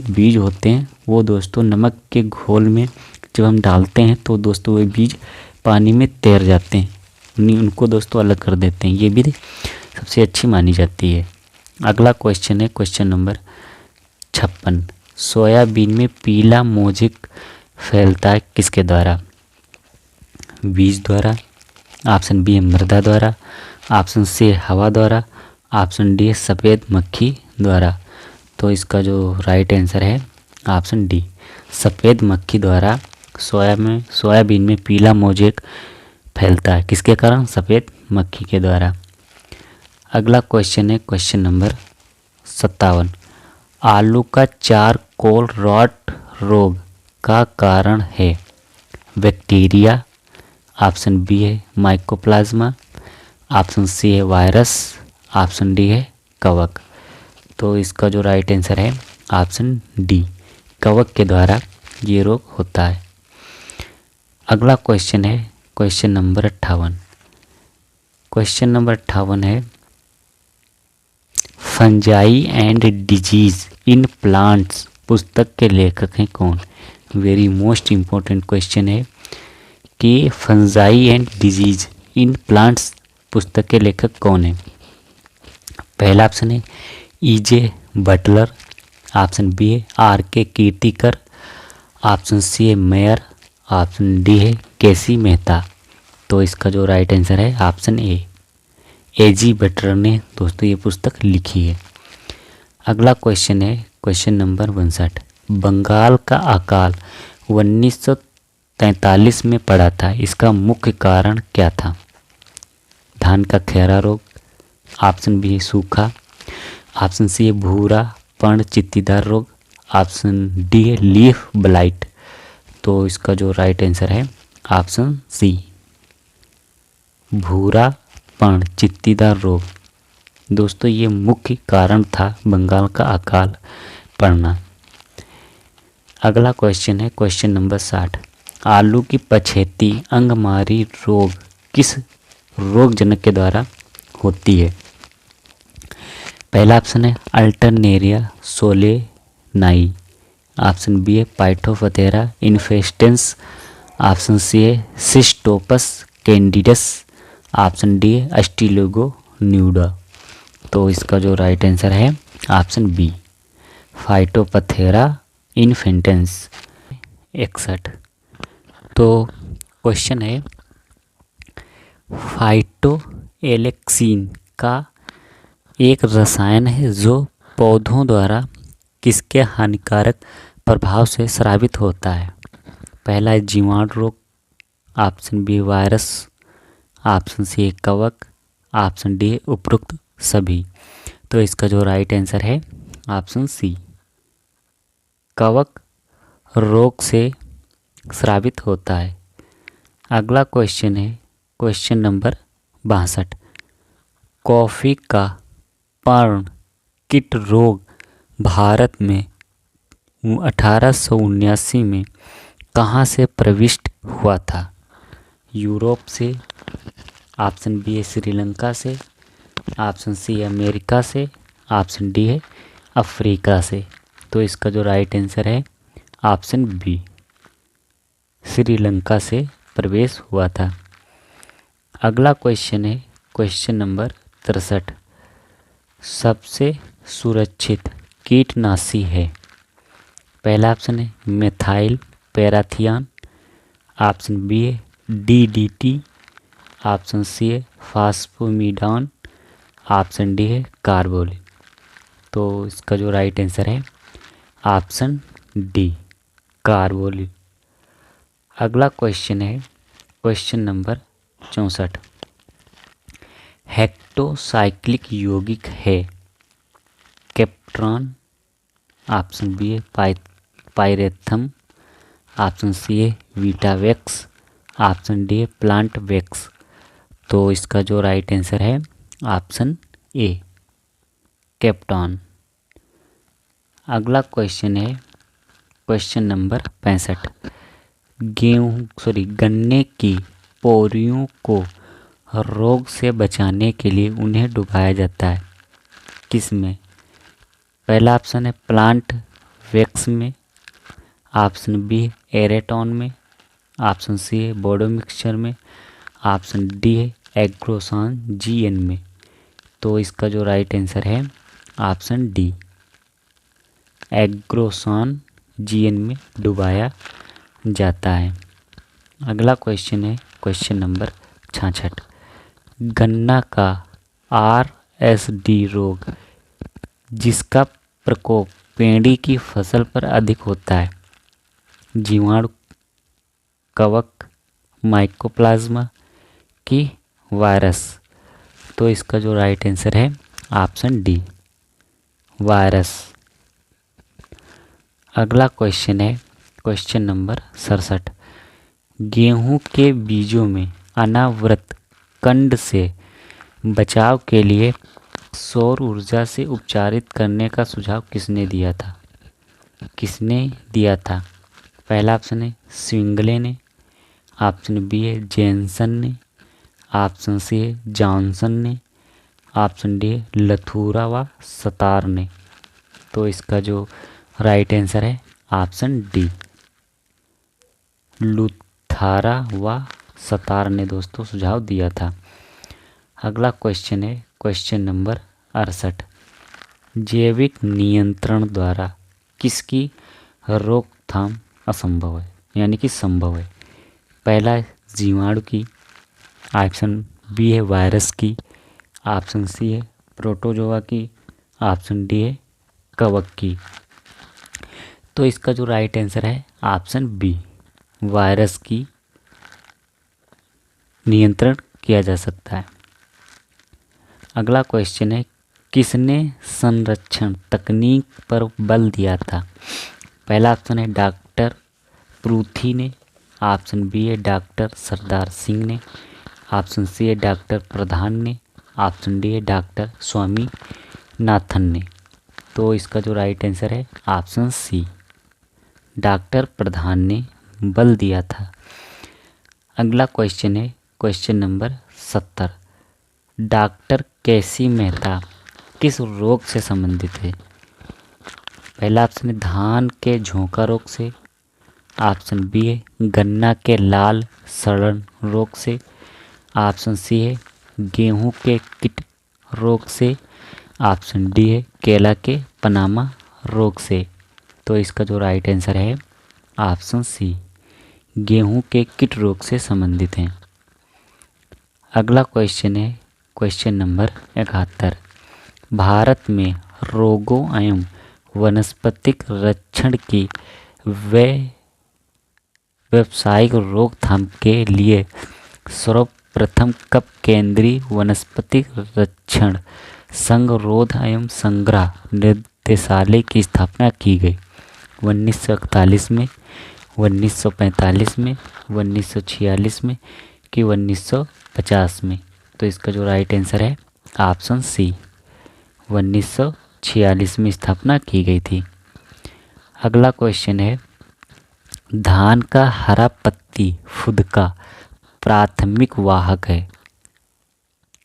बीज होते हैं वो दोस्तों नमक के घोल में जब हम डालते हैं तो दोस्तों वे बीज पानी में तैर जाते हैं, उनको दोस्तों अलग कर देते हैं। ये विधि सबसे अच्छी मानी जाती है। अगला क्वेश्चन है क्वेश्चन नंबर 56। सोयाबीन में पीला मोज़ेक फैलता है किसके द्वारा? बीज द्वारा। ऑप्शन बी है मृदा द्वारा। ऑप्शन सी है हवा द्वारा। ऑप्शन डी है सफ़ेद मक्खी द्वारा। तो इसका जो राइट आंसर है ऑप्शन डी, सफ़ेद मक्खी द्वारा सोयाबीन में पीला मोज़ेक फैलता है। किसके कारण? सफ़ेद मक्खी के द्वारा। अगला क्वेश्चन है क्वेश्चन नंबर 57। आलू का चारकोल रॉट रोग का कारण है? बैक्टीरिया। ऑप्शन बी है माइकोप्लाज्मा। ऑप्शन सी है वायरस। ऑप्शन डी है कवक। तो इसका जो राइट आंसर है ऑप्शन डी, कवक के द्वारा ये रोग होता है। अगला क्वेश्चन है क्वेश्चन नंबर 58। क्वेश्चन नंबर 58 है fungi and disease in plants पुस्तक के लेखक हैं कौन? वेरी मोस्ट इम्पोर्टेंट क्वेश्चन है कि fungi and disease in plants पुस्तक के लेखक कौन है? पहला ऑप्शन है E.J. बटलर। ऑप्शन बी है R.K. कीर्तिकर। ऑप्शन सी है मेयर। ऑप्शन डी है केसी मेहता। तो इसका जो राइट आंसर है ऑप्शन A.J. बटलर ने दोस्तों ये पुस्तक लिखी है। अगला क्वेश्चन है क्वेश्चन नंबर 62। बंगाल का अकाल 1943 में पड़ा था, इसका मुख्य कारण क्या था? धान का खैरा रोग। ऑप्शन बी है सूखा। ऑप्शन सी है भूरा पर्ण चित्तीदार रोग। ऑप्शन डी है लीफ ब्लाइट। तो इसका जो राइट आंसर है ऑप्शन सी, भूरा पर्ण चित्तीदार रोग। दोस्तों ये मुख्य कारण था बंगाल का अकाल पड़ना। अगला क्वेश्चन है क्वेश्चन नंबर 60। आलू की पछेती अंगमारी रोग किस रोगजनक के द्वारा होती है? पहला ऑप्शन है अल्टरनेरिया सोलेनाई। ऑप्शन बी है पाइथोफथेरा इन्फेस्टेंस। ऑप्शन सी है सिस्टोपस कैंडिडस। ऑप्शन डी है अस्टिलोगो न्यूडा। तो इसका जो राइट आंसर है ऑप्शन बी, फाइटोपथेरा इन्फेंटेंस। 61। तो क्वेश्चन है फाइटोएलेक्सीन का एक रसायन है जो पौधों द्वारा किसके हानिकारक प्रभाव से स्रावित होता है? पहला है जीवाणु रोग। Option B virus. Option C है कवक। ऑप्शन डी है उपरोक्त सभी। तो इसका जो राइट आंसर है ऑप्शन सी, कवक रोग से स्रावित होता है। अगला क्वेश्चन है क्वेश्चन नंबर 62। कॉफ़ी का पर्ण कीट रोग भारत में 1879 में कहाँ से प्रविष्ट हुआ था? यूरोप से। ऑप्शन बी है श्रीलंका से। ऑप्शन सी है अमेरिका से। ऑप्शन डी है अफ्रीका से। तो इसका जो राइट आंसर है ऑप्शन बी, श्रीलंका से प्रवेश हुआ था। अगला क्वेश्चन है क्वेश्चन नंबर 63। सबसे सुरक्षित कीटनाशी है? पहला ऑप्शन है मेथाइल पैराथियान। ऑप्शन बी है DDT। ऑप्शन सी है फास्फोमिडान। ऑप्शन डी है कार्बोलिन। तो इसका जो राइट आंसर है ऑप्शन डी कार्बोलिल। अगला क्वेश्चन है क्वेश्चन नंबर 64। हेक्टोसाइक्लिक यौगिक है कैप्ट्रॉन, ऑप्शन बी है पायरेथम, ऑप्शन सी है वीटावेक्स, ऑप्शन डी है प्लांट वेक्स। तो इसका जो राइट आंसर है ऑप्शन ए कैप्टॉन। अगला क्वेश्चन है क्वेश्चन नंबर 65। गन्ने की पोरियों को रोग से बचाने के लिए उन्हें डुबाया जाता है किस में? पहला ऑप्शन है प्लांट वेक्स में, ऑप्शन बी है एरेटॉन में, ऑप्शन सी है बोडो मिक्सचर में, ऑप्शन डी है एग्रोसान जीएन में। तो इसका जो राइट आंसर है ऑप्शन डी एग्रोसान जीएन में डुबाया जाता है। अगला क्वेश्चन है क्वेश्चन नंबर 66। गन्ना का आरएसडी रोग जिसका प्रकोप पेड़ी की फसल पर अधिक होता है, जीवाणु, कवक, माइकोप्लाज्मा की वायरस। तो इसका जो राइट आंसर है ऑप्शन डी वायरस। अगला क्वेश्चन है क्वेश्चन नंबर 67। गेहूं के बीजों में अनावृत कंड से बचाव के लिए सौर ऊर्जा से उपचारित करने का सुझाव किसने दिया था? पहला ऑप्शन है स्विंगले ने, ऑप्शन बी है जेनसन ने, ऑप्शन सी है जॉनसन ने, ऑप्शन डी है लथूरा व सतार ने। तो इसका जो राइट आंसर है ऑप्शन डी लुथारा व सतार ने दोस्तों सुझाव दिया था। अगला क्वेश्चन है क्वेश्चन नंबर 68। जैविक नियंत्रण द्वारा किसकी रोकथाम असंभव है यानी कि संभव है? पहला है जीवाणु की, ऑप्शन बी है वायरस की, ऑप्शन सी है प्रोटोजोआ की, ऑप्शन डी है कवक की। तो इसका जो राइट आंसर है ऑप्शन बी वायरस की नियंत्रण किया जा सकता है। अगला क्वेश्चन है किसने संरक्षण तकनीक पर बल दिया था? पहला ऑप्शन है डॉक्टर पृथ्वी ने, ऑप्शन बी है डॉक्टर सरदार सिंह ने, ऑप्शन सी है डॉक्टर प्रधान ने, ऑप्शन डी है डॉक्टर स्वामी नाथन ने। तो इसका जो राइट आंसर है ऑप्शन सी डॉक्टर प्रधान ने बल दिया था। अगला क्वेश्चन है क्वेश्चन नंबर 70। डॉक्टर केसी मेहता किस रोग से संबंधित है? पहला ऑप्शन है धान के झोंका रोग से, ऑप्शन बी है गन्ना के लाल सड़न रोग से, ऑप्शन सी है गेहूं के कीट रोग से, ऑप्शन डी है केला के पनामा रोग से। तो इसका जो राइट आंसर है ऑप्शन सी गेहूं के कीट रोग से संबंधित हैं। अगला क्वेश्चन है क्वेश्चन नंबर 71। भारत में रोगों एवं वनस्पतिक रक्षण की व्यावसायिक रोकथाम के लिए सर्वप्रथम कब केंद्रीय वनस्पतिक रक्षण संगरोध एवं संग्रह निदेशालय की स्थापना की गई? 1941 में, 1945 में, 1946 में कि 1950 में? तो इसका जो राइट आंसर है ऑप्शन सी 1946 में स्थापना की गई थी। अगला क्वेश्चन है धान का हरा पत्ती फुदका प्राथमिक वाहक है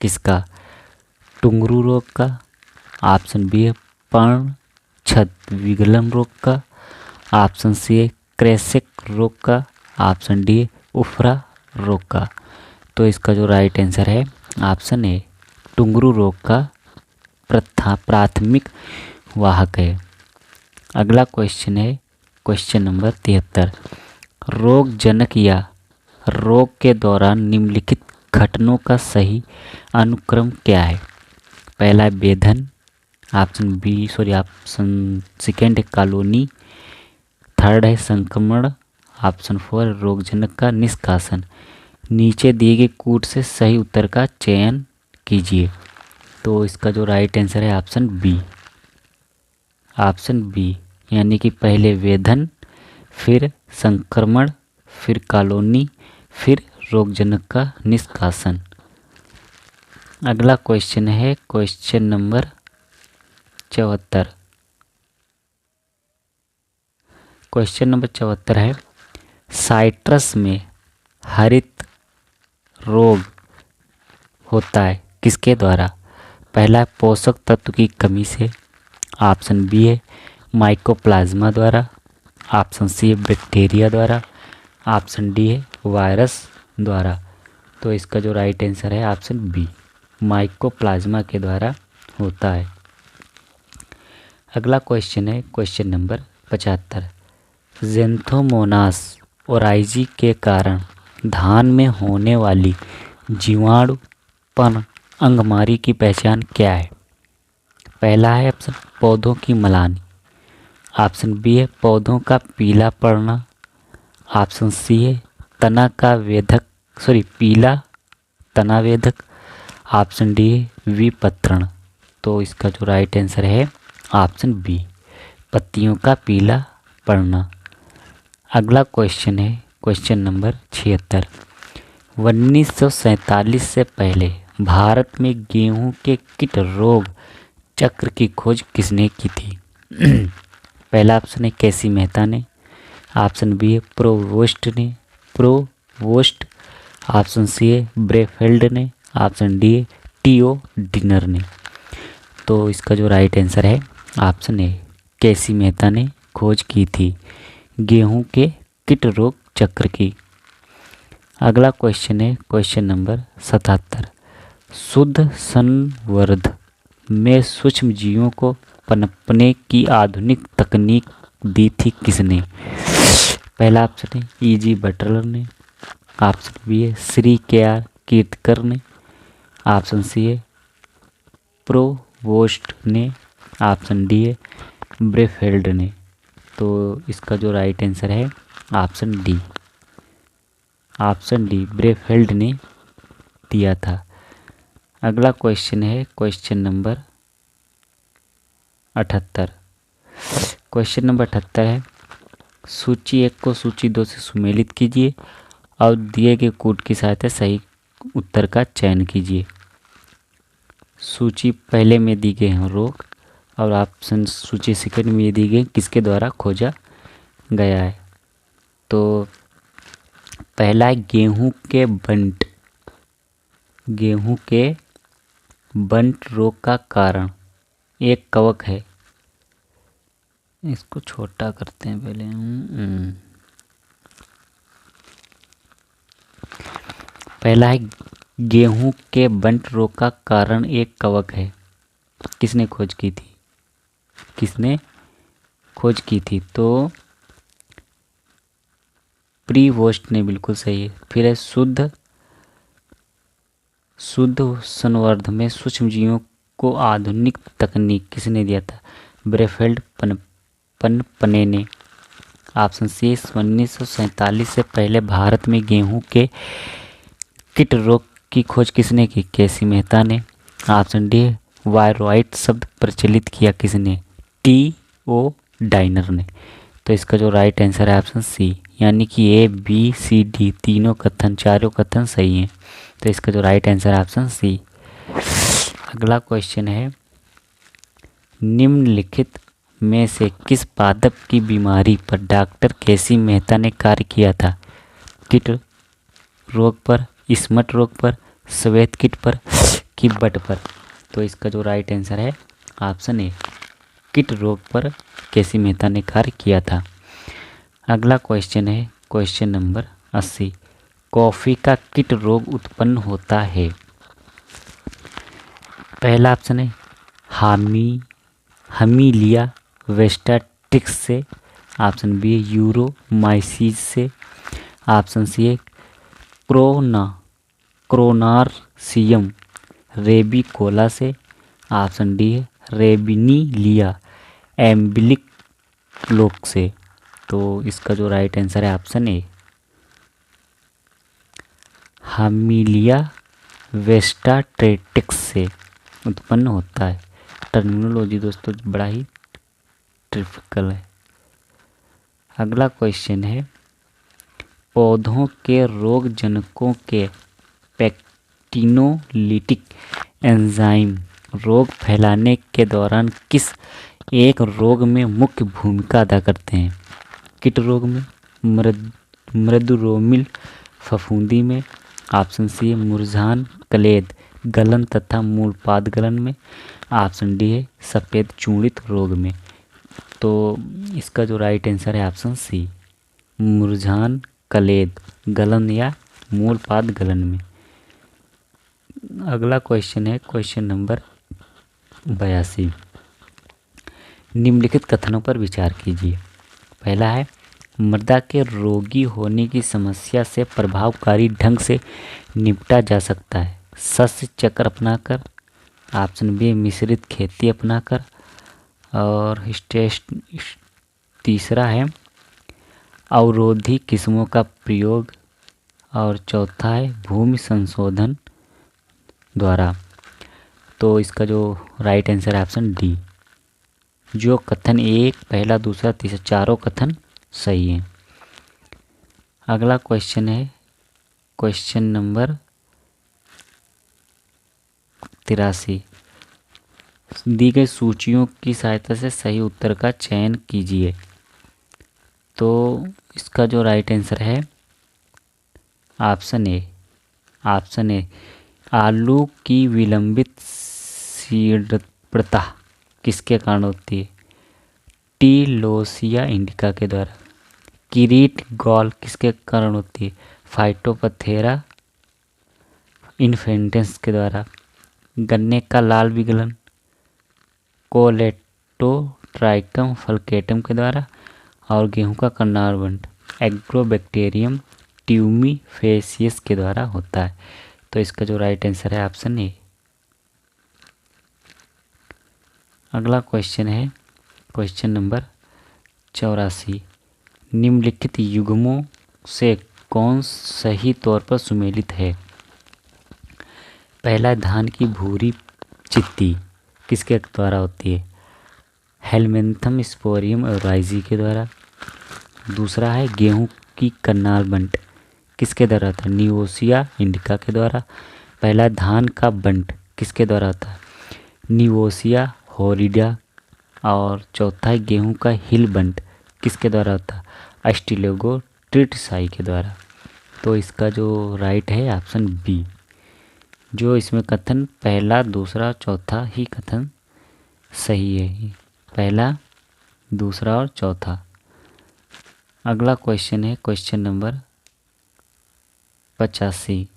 किसका? टुंगरू रोग का, ऑप्शन बी है पर्ण छद विगलन रोग का, ऑप्शन सी है क्रेसेक रोग का, ऑप्शन डी है उफरा रोग का। तो इसका जो राइट आंसर है ऑप्शन ए टुंगरू रोग का प्राथमिक वाहक है। अगला क्वेश्चन है क्वेश्चन नंबर 73। रोगजनक या रोग के दौरान निम्नलिखित घटनों का सही अनुक्रम क्या है? पहला है वेधन, ऑप्शन सेकेंड है कॉलोनी, थर्ड है संक्रमण, ऑप्शन 4 रोगजनक का निष्कासन। नीचे दिए गए कूट से सही उत्तर का चयन कीजिए। तो इसका जो राइट आंसर है ऑप्शन बी, यानी कि पहले वेधन, फिर संक्रमण, फिर कॉलोनी, फिर रोगजनक का निष्कासन। अगला क्वेश्चन है क्वेश्चन नंबर 74। क्वेश्चन नंबर 74 है साइट्रस में हरित रोग होता है किसके द्वारा? पहला है पोषक तत्व की कमी से, ऑप्शन बी है माइकोप्लाज्मा द्वारा, ऑप्शन सी है बैक्टीरिया द्वारा, ऑप्शन डी है वायरस द्वारा। तो इसका जो राइट आंसर है ऑप्शन बी, माइकोप्लाज्मा के द्वारा होता है। अगला क्वेश्चन है क्वेश्चन नंबर 75। ज़ैंथोमोनास ओराइजी के कारण धान में होने वाली जीवाणुपन अंगमारी की पहचान क्या है? पहला है ऑप्शन पौधों की मलानी, ऑप्शन बी है पौधों का पीला पड़ना, ऑप्शन सी है पीला तना वेधक, ऑप्शन डी है विपत्रण। तो इसका जो राइट आंसर है ऑप्शन बी, पत्तियों का पीला पड़ना। अगला क्वेश्चन है क्वेश्चन नंबर 76। 1947 से पहले भारत में गेहूं के कीट रोग चक्र की खोज किसने की थी? पहला ऑप्शन है केसी मेहता ने, ऑप्शन बी है प्रोवोस्ट, ऑप्शन सी है ब्रेफेल्ड ने, ऑप्शन डी है टीओ डिनर ने। तो इसका जो राइट आंसर है ऑप्शन ए, केसी मेहता ने खोज की थी गेहूं के कीट रोग चक्र की। अगला क्वेश्चन है क्वेश्चन नंबर 77। शुद्ध संवर्ध में सूक्ष्म जीवों को पनपने की आधुनिक तकनीक दी थी किसने? पहला ऑप्शन है E.G. बटलर ने, ऑप्शन बी है श्री KR कीर्तकर ने, ऑप्शन सी है प्रोवोस्ट ने, ऑप्शन डी है ब्रेफेल्ड ने। तो इसका जो राइट आंसर है ऑप्शन डी ब्रेफेल्ड ने दिया था। अगला क्वेश्चन है क्वेश्चन नंबर 78। क्वेश्चन नंबर 78 है सूची 1 को सूची 2 से सुमेलित कीजिए और दिए गए कूट की सहायता सही उत्तर का चयन कीजिए। सूची पहले में दी गए हैं रोग और ऑप्शन सूची सेकंड में दी गई किसके द्वारा खोजा गया है। तो पहला है गेहूं के बंट रोग का कारण एक कवक है। इसको छोटा करते हैं पहले। पहला है गेहूं के बंट रोग का कारण एक कवक है। किसने खोज की थी? तो प्रीवोस्ट ने, बिल्कुल सही है। फिर है शुद्ध संवर्ध में सूक्ष्म जीवों को आधुनिक तकनीक किसने दिया था? ब्रेफेल्ड पनपने ने। ऑप्शन सी 1947 से पहले भारत में गेहूं के कीट रोग की खोज किसने की? केसी मेहता ने। ऑप्शन डी वायरोइट शब्द प्रचलित किया किसने? टीओ डाइनर ने। तो इसका जो राइट आंसर है ऑप्शन सी, यानी कि ABCD चारों कथन सही हैं। तो इसका जो राइट आंसर है ऑप्शन सी। अगला क्वेश्चन है निम्नलिखित में से किस पादप की बीमारी पर डॉक्टर केसी मेहता ने कार्य किया था? कीट रोग पर, स्मट रोग पर, श्वेत कीट पर कि बट पर? तो इसका जो राइट आंसर है ऑप्शन ए, कीट रोग पर केसी मेहता ने कार्य किया था। अगला क्वेश्चन है क्वेश्चन नंबर 80। कॉफ़ी का कीट रोग उत्पन्न होता है। पहला ऑप्शन है हमीलिया वेस्टाट्रिक्स से, ऑप्शन बी है यूरोमाइसीज से, ऑप्शन सी है क्रोनार्सियम रेबिकोला से, ऑप्शन डी है रेबिनीलिया एम्बिलिक्लोक से। तो इसका जो राइट आंसर है ऑप्शन ए, हामिलिया वेस्टाट्रेटिक्स से उत्पन्न होता है। टर्मिनोलॉजी दोस्तों बड़ा ही टिपिकल है। अगला क्वेश्चन है, पौधों के रोग जनकों के पैक्टिनोलिटिक एंजाइम रोग फैलाने के दौरान किस एक रोग में मुख्य भूमिका अदा करते हैं? कीट रोग में, मृदुरोमिल फफूंदी में, ऑप्शन सी मुरझान, कलेद, गलन तथा मूलपाद गलन में, ऑप्शन डी है सफ़ेद चूड़ित रोग में। तो इसका जो राइट आंसर है ऑप्शन सी, मुरझान, कलेद, गलन या मूलपाद गलन में। अगला क्वेश्चन है क्वेश्चन नंबर 82। निम्नलिखित कथनों पर विचार कीजिए। पहला है, मृदा के रोगी होने की समस्या से प्रभावकारी ढंग से निपटा जा सकता है सस्य चक्र अपनाकर, ऑप्शन बी मिश्रित खेती अपनाकर, और तीसरा है अवरोधी किस्मों का प्रयोग, और चौथा है भूमि संशोधन द्वारा। तो इसका जो राइट आंसर है ऑप्शन डी, जो कथन एक, पहला, दूसरा, तीसरा, चारों कथन सही हैं। अगला क्वेश्चन है क्वेश्चन नंबर 83। दी गई सूचियों की सहायता से सही उत्तर का चयन कीजिए। तो इसका जो राइट आंसर है ऑप्शन ए, आलू की विलंबित शीघ्रता किसके कारण होती है? टीलोसिया इंडिका के द्वारा। किरीट गॉल किसके कारण होती है? फाइटोपथेरा इन्फेंटेंस के द्वारा। गन्ने का लाल विगलन कोलेटोट्राइकम फल्केटम के द्वारा। और गेहूं का कर्नारबंट एग्रोबैक्टीरियम ट्यूमीफेसियस के द्वारा होता है। तो इसका जो राइट आंसर है ऑप्शन ए। अगला क्वेश्चन है क्वेश्चन नंबर 84। निम्नलिखित युग्मों से कौन सही तौर पर सुमेलित है? पहला, धान की भूरी चित्ती किसके द्वारा होती है? हेलमेंथम स्पोरियम ओराइजी के द्वारा। दूसरा है गेहूं की करनाल बंट किसके द्वारा होता है? निवोसिया इंडिका के द्वारा। पहला, धान का बंट किसके द्वारा होता है? निवोसिया हॉरिडा। और चौथा है गेहूं का हिल बंट किसके द्वारा होता है? अस्टिलोगो ट्रिटिसाई के द्वारा। तो इसका जो राइट है ऑप्शन बी, जो इसमें कथन पहला, दूसरा, चौथा ही कथन सही है। पहला, दूसरा और चौथा। अगला क्वेश्चन है क्वेश्चन नंबर 85।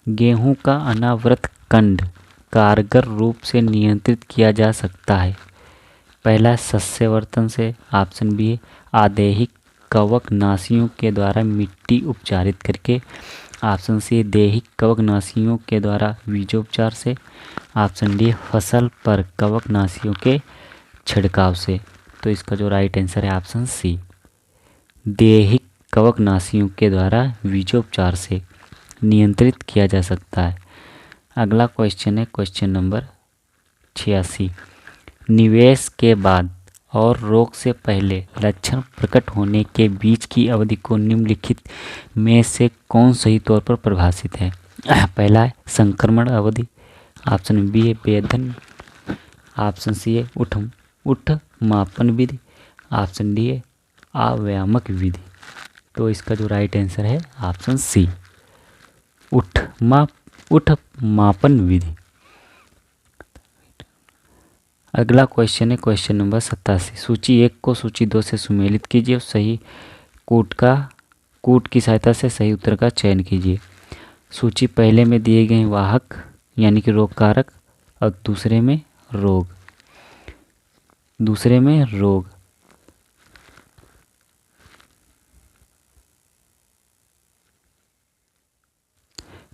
गेहूं का अनावृत कंड कारगर रूप से नियंत्रित किया जा सकता है। पहला, सस्यवर्तन से, ऑप्शन बी आदेहिक कवकनाशियों के द्वारा मिट्टी उपचारित करके, ऑप्शन सी दैहिक कवकनाशियों के द्वारा बीजोपचार से, ऑप्शन डी फसल पर कवकनाशियों के छिड़काव से। तो इसका जो राइट आंसर है ऑप्शन सी, दैहिक कवकनाशियों के द्वारा बीजोपचार से नियंत्रित किया जा सकता है। अगला क्वेश्चन है क्वेश्चन नंबर 86। निवेश के बाद और रोग से पहले लक्षण प्रकट होने के बीच की अवधि को निम्नलिखित में से कौन सही तौर पर परिभाषित है? पहला है संक्रमण अवधि, ऑप्शन बी है वेधन, ऑप्शन सी है उठ मापन विधि, ऑप्शन डी है आव्यामक विधि। तो इसका जो राइट आंसर है ऑप्शन सी, उठ मापन विधि। अगला क्वेश्चन है क्वेश्चन नंबर 87। सूची 1 को सूची 2 से सुमेलित कीजिए और सही कूट की सहायता से सही उत्तर का चयन कीजिए। सूची पहले में दिए गए वाहक यानी कि रोग कारक और दूसरे में रोग।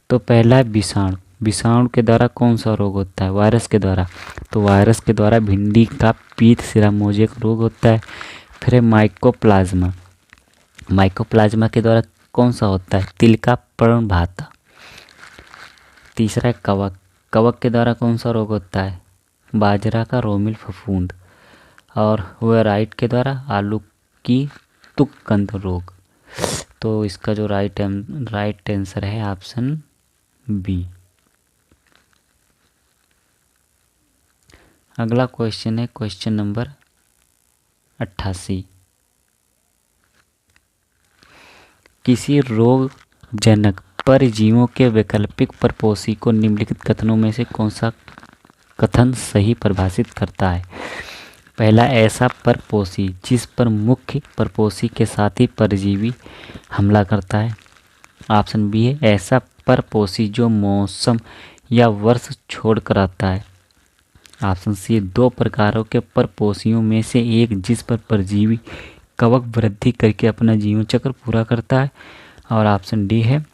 तो पहला है विषाणु, विषाणु के द्वारा कौन सा रोग होता है? वायरस के द्वारा। तो वायरस के द्वारा भिंडी का पीत सिरा मोजेक रोग होता है। फिर है माइकोप्लाज्मा। माइकोप्लाज्मा के द्वारा कौन सा होता है? तिल का पर्णभाता। तीसरा है कवक। कवक के द्वारा कौन सा रोग होता है? बाजरा का रोमिल फफूंद। और वेराइट के द्वारा आलू की तुककंद रोग। तो इसका जो राइट आंसर है ऑप्शन बी। अगला क्वेश्चन है क्वेश्चन नंबर 88। किसी रोगजनक परजीवों के वैकल्पिक परपोषी को निम्नलिखित कथनों में से कौन सा कथन सही परिभाषित करता है? पहला, ऐसा परपोषी जिस पर मुख्य परपोषी के साथ ही परजीवी हमला करता है। ऑप्शन बी है ऐसा परपोषी जो मौसम या वर्ष छोड़कर आता है। ऑप्शन सी, दो प्रकारों के परपोषियों में से एक जिस पर परजीवी कवक वृद्धि करके अपना जीवन चक्र पूरा करता है। और ऑप्शन डी है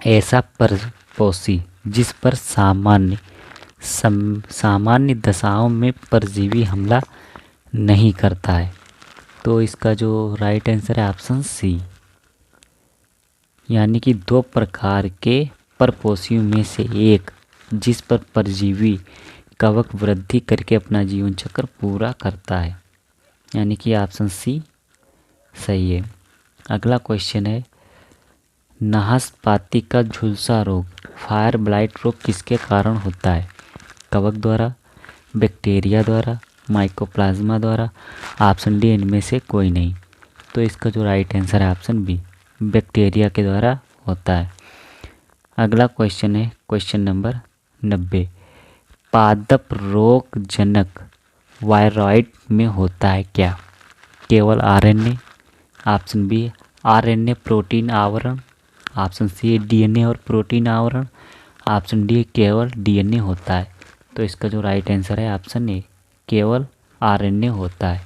ऐसा परपोषी जिस पर सामान्य दशाओं में परजीवी हमला नहीं करता है। तो इसका जो राइट आंसर है ऑप्शन सी, यानी कि दो प्रकार के परपोषियों में से एक जिस पर परजीवी कवक वृद्धि करके अपना जीवन चक्र पूरा करता है, यानी कि ऑप्शन सी सही है। अगला क्वेश्चन है नाशपाती का झुलसा रोग फायर ब्लाइट रोग किसके कारण होता है? कवक द्वारा, बैक्टीरिया द्वारा, माइकोप्लाज्मा द्वारा। ऑप्शन डी इनमें से कोई नहीं। तो इसका जो राइट आंसर है ऑप्शन बी, बैक्टीरिया के द्वारा होता है। अगला क्वेश्चन है क्वेश्चन नंबर 90। पादप रोगजनक वायरॉइड में होता है क्या? केवल RNA. Option B RNA protein आवरण। ऑप्शन सी डीएनए और प्रोटीन आवरण। ऑप्शन डी केवल डीएनए होता है। तो इसका जो राइट आंसर है ऑप्शन ए, केवल आरएनए होता है।